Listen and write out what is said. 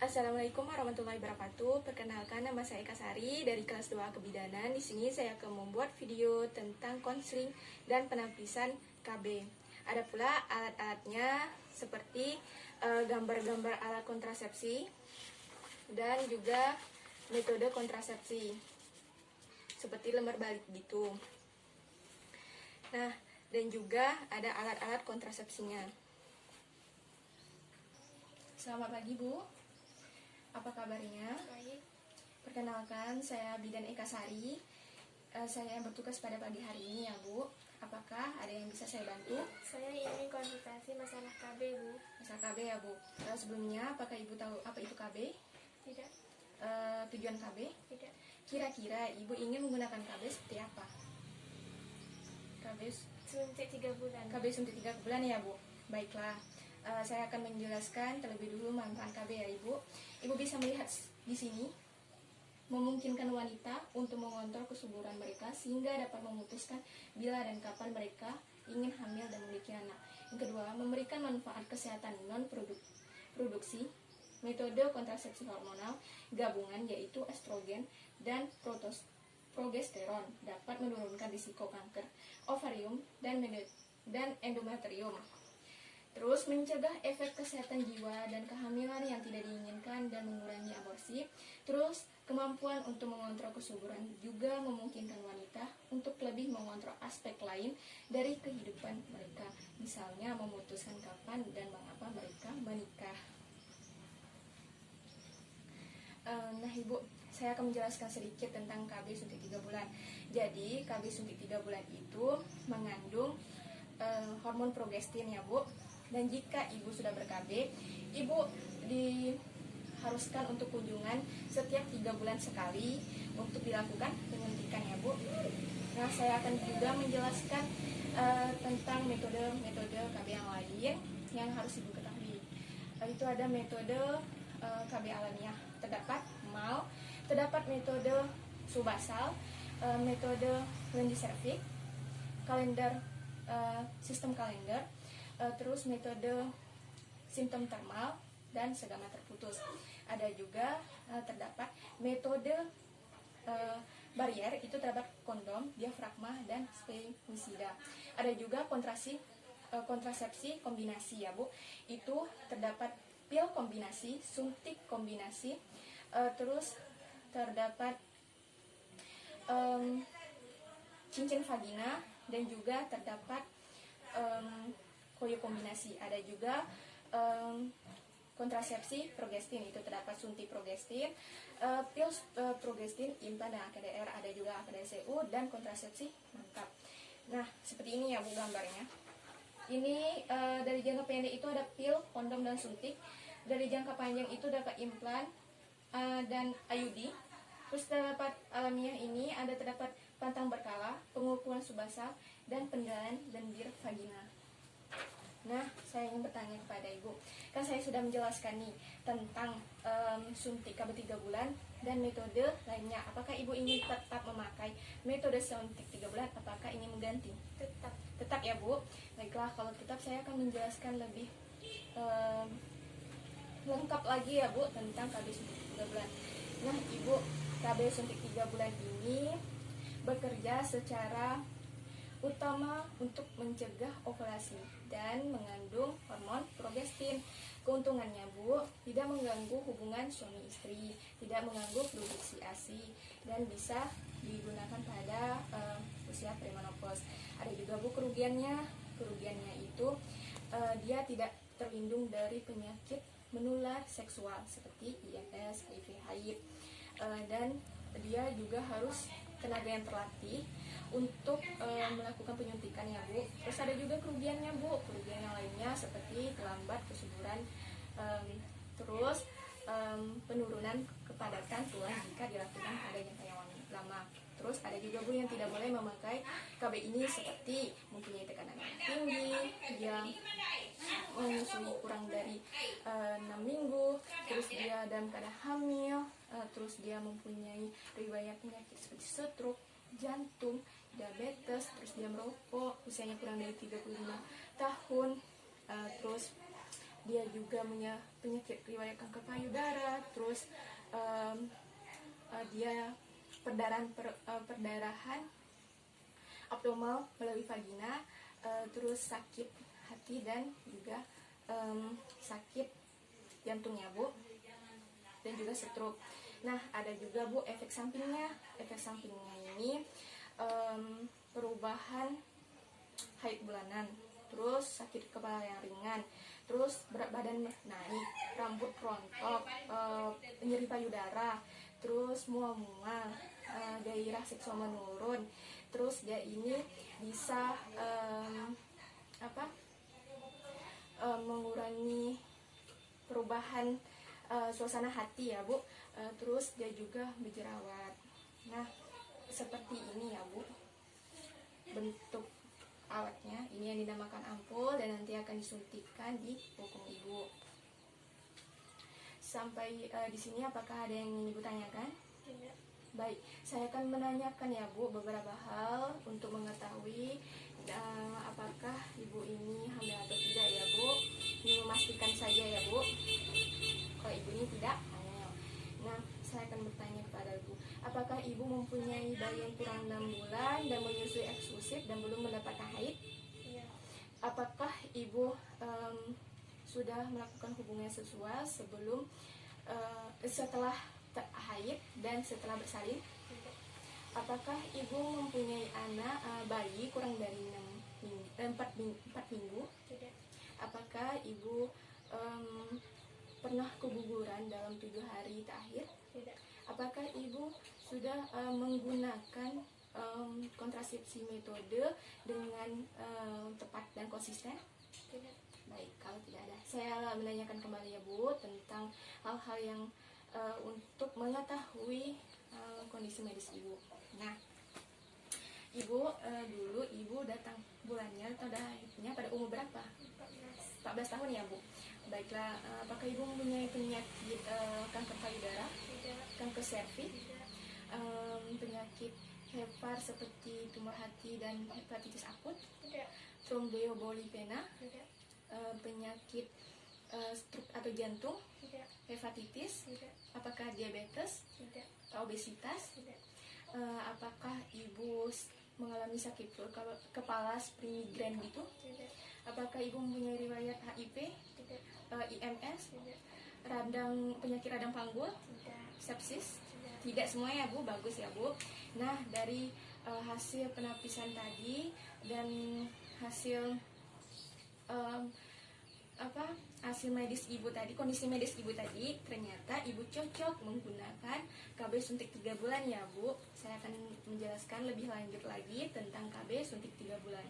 Assalamualaikum warahmatullahi wabarakatuh. Perkenalkan, nama saya Eka Sari dari kelas 2 Kebidanan. Di sini saya akan membuat video tentang konseling dan penapisan KB. Ada pula alat-alatnya seperti gambar-gambar alat kontrasepsi dan juga metode kontrasepsi seperti lembar balik gitu. Nah, dan juga ada alat-alat kontrasepsinya. Selamat pagi, Bu. Apa kabarnya? Baik, Perkenalkan, saya Bidan Eka Sari. Saya bertugas pada pagi hari ini ya, Bu. Apakah ada yang bisa saya bantu? saya ingin konsultasi masalah KB, Bu. Masalah KB ya, Bu. Sebelumnya, apakah Ibu tahu apa itu KB? Tidak, Tujuan KB? tidak. Kira-kira Ibu ingin menggunakan KB seperti apa? Suntik 3 bulan. KB suntik 3 bulan ya, Bu. Baiklah. Saya akan menjelaskan terlebih dulu manfaat KB ya, Ibu. Ibu bisa melihat di sini memungkinkan wanita untuk mengontrol kesuburan mereka sehingga dapat memutuskan bila dan kapan mereka ingin hamil dan memiliki anak. Yang kedua, memberikan manfaat kesehatan non-produksi, metode kontrasepsi hormonal gabungan yaitu estrogen dan progesteron dapat menurunkan risiko kanker ovarium dan endometrium. Terus mencegah efek kesehatan jiwa dan kehamilan yang tidak diinginkan dan mengurangi aborsi. Terus kemampuan untuk mengontrol kesuburan juga memungkinkan wanita untuk lebih mengontrol aspek lain dari kehidupan mereka. Misalnya memutuskan kapan dan mengapa mereka menikah. Nah, Ibu, saya akan menjelaskan sedikit tentang KB suntik 3 bulan. Jadi, KB suntik 3 bulan itu mengandung hormon progestin ya, Bu. Dan jika Ibu sudah ber-KB, Ibu diharuskan untuk kunjungan setiap 3 bulan sekali untuk dilakukan penyuntikan ya, Bu. Nah, saya akan juga menjelaskan tentang metode KB yang lain yang harus Ibu ketahui. Itu ada metode KB alamiah, terdapat MAL, terdapat metode subasal, metode Wendy Cervic, kalender, sistem kalender, terus metode simptom termal dan segama terputus. Ada juga terdapat metode barier, itu terdapat kondom, diafragma dan spermicida. Ada juga kontrasepsi kombinasi ya, Bu. Itu terdapat pil kombinasi, suntik kombinasi, terus terdapat cincin vagina dan juga terdapat koyo kombinasi. Ada juga kontrasepsi progestin, itu terdapat suntik progestin, pil progestin, implan dan AKDR. Ada juga AKDCU dan kontrasepsi mantap. Nah, seperti ini ya, Bu, gambarnya. Ini dari jangka pendek itu ada pil, kondom dan suntik. Dari jangka panjang itu dapat implan dan IUD. Terus terdapat alamiah ini ada terdapat pantang berkala, pengukuran subasal dan pendalan lendir vagina. Nah, saya ingin bertanya kepada Ibu, kan saya sudah menjelaskan nih tentang suntik KB 3 bulan dan metode lainnya. Apakah Ibu ingin tetap memakai metode suntik 3 bulan? Apakah ingin mengganti? Tetap ya, Bu. Baiklah, kalau tetap saya akan menjelaskan lebih lengkap lagi ya, Bu, tentang KB suntik 3 bulan. Nah, Ibu, KB suntik 3 bulan ini bekerja secara utama untuk mencegah ovulasi dan mengandung hormon progestin. Keuntungannya, Bu, tidak mengganggu hubungan suami istri, tidak mengganggu produksi ASI, dan bisa digunakan pada usia premenopause. Ada juga, Bu, kerugiannya. Kerugiannya itu dia tidak terlindung dari penyakit menular seksual seperti IMS, HIV, HIV, dan dia juga harus tenaga yang terlatih untuk melakukan penyuntikan ya, Bu. Terus ada juga kerugiannya, Bu. Kerugian yang lainnya seperti terlambat kesuburan, terus penurunan kepadatan tulang jika dilakukan pada jangka yang lama. Terus ada juga, Bu, yang tidak boleh memakai KB ini seperti mempunyai tekanan yang tinggi, yang menyusui kurang dari 6 minggu, terus dia dalam keadaan hamil, terus dia mempunyai riwayat penyakit seperti stroke, jantung, diabetes, terus dia merokok, usianya kurang dari 35 tahun, terus dia juga punya penyakit riwayat kanker payudara, terus dia perdarahan abdominal melalui vagina, terus sakit hati dan juga sakit jantungnya Bu, dan juga stroke. Nah, ada juga Bu efek sampingnya. Efek sampingnya ini perubahan haid bulanan, terus sakit kepala yang ringan, terus berat badan naik, rambut rontok, nyeri payudara, terus mual-mual, gairah seksual menurun, terus dia ini bisa mengurangi perubahan suasana hati ya Bu, terus dia juga berjerawat. Nah, seperti ini ya Bu bentuk alatnya. Ini yang dinamakan ampul dan nanti akan disuntikkan di punggung Ibu. Sampai di sini apakah ada yang ingin Ibu tanyakan? Tidak. Baik, saya akan menanyakan ya Bu beberapa hal untuk mengetahui apakah Ibu ini hamil atau tidak ya Bu. Ini memastikan saja ya Bu. Kalau Ibu ini tidak hamil. Nah, saya akan bertanya kepada Ibu, apakah Ibu mempunyai bayi yang kurang 6 bulan dan menyusui eksklusif dan belum mendapatkan haid? Iya. Apakah Ibu sudah melakukan hubungan seksual sebelum setelah haid dan setelah bersalin? Tidak. Apakah Ibu mempunyai anak bayi kurang dari 4 minggu? Tidak. Apakah Ibu pernah keguguran dalam 7 hari terakhir? Tidak. Apakah Ibu sudah menggunakan kontrasepsi metode dengan tepat dan konsisten? Tidak. Baik, kalau tidak ada, saya menanyakan kembali ya Bu tentang hal-hal yang untuk mengetahui kondisi medis Ibu. Nah, Ibu dulu Ibu datang bulannya atau haidnya pada umur berapa? 14. 14 tahun ya Bu. Baiklah, apakah Ibu mempunyai penyakit kanker payudara, Tidak. kanker serviks, Tidak. penyakit hepar seperti tumor hati dan hepatitis akut, Tidak. tromboembolipena, Tidak. penyakit stroke atau jantung, Tidak. hepatitis, Tidak. apakah diabetes, Tidak. obesitas, Tidak. apakah Ibu mengalami sakit kepala seperti migrain gitu, Tidak. apakah Ibu mempunyai riwayat HIV, Tidak. IMS, Tidak. penyakit radang panggul, Tidak. sepsis? Tidak. Tidak semuanya ya Bu, bagus ya Bu. Nah, dari hasil penapisan tadi dan hasil hasil medis Ibu tadi, kondisi medis Ibu tadi, ternyata Ibu cocok menggunakan KB suntik 3 bulan ya Bu. Saya akan menjelaskan lebih lanjut lagi tentang KB suntik 3 bulan.